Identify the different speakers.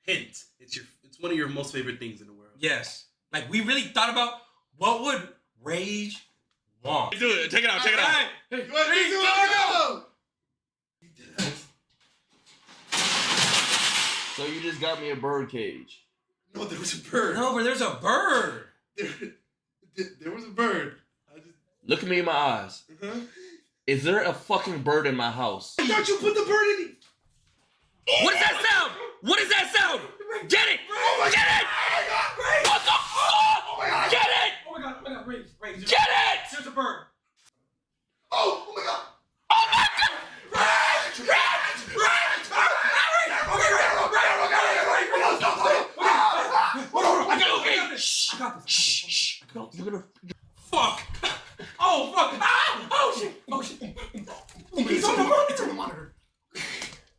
Speaker 1: hint. It's one of your most favorite things in the world.
Speaker 2: Yes. Like, we really thought about what would Rage want.
Speaker 1: Do it. Take it out. Take it out.
Speaker 2: Hey, 3, 2, 1, go!
Speaker 3: So you just got me a bird cage.
Speaker 1: No, there was a bird.
Speaker 2: No, but there's a bird.
Speaker 1: There was a bird.
Speaker 3: Look at me in my eyes.
Speaker 1: Uh-huh.
Speaker 3: Is there a fucking bird in my house?
Speaker 1: I thought you put the bird in it.
Speaker 2: What is that sound? What is that sound? Get it!
Speaker 1: Oh my
Speaker 2: Get
Speaker 1: God.
Speaker 2: it!
Speaker 1: Oh my God. Rage.
Speaker 2: What the fuck?
Speaker 1: Oh my God.
Speaker 2: Get it!
Speaker 4: Oh my god, Rage.
Speaker 2: Get it!
Speaker 4: There's a bird.
Speaker 1: Oh my God.
Speaker 2: Oh my God!
Speaker 1: Rage. Rage. Rage.
Speaker 2: I got this.
Speaker 3: You're gonna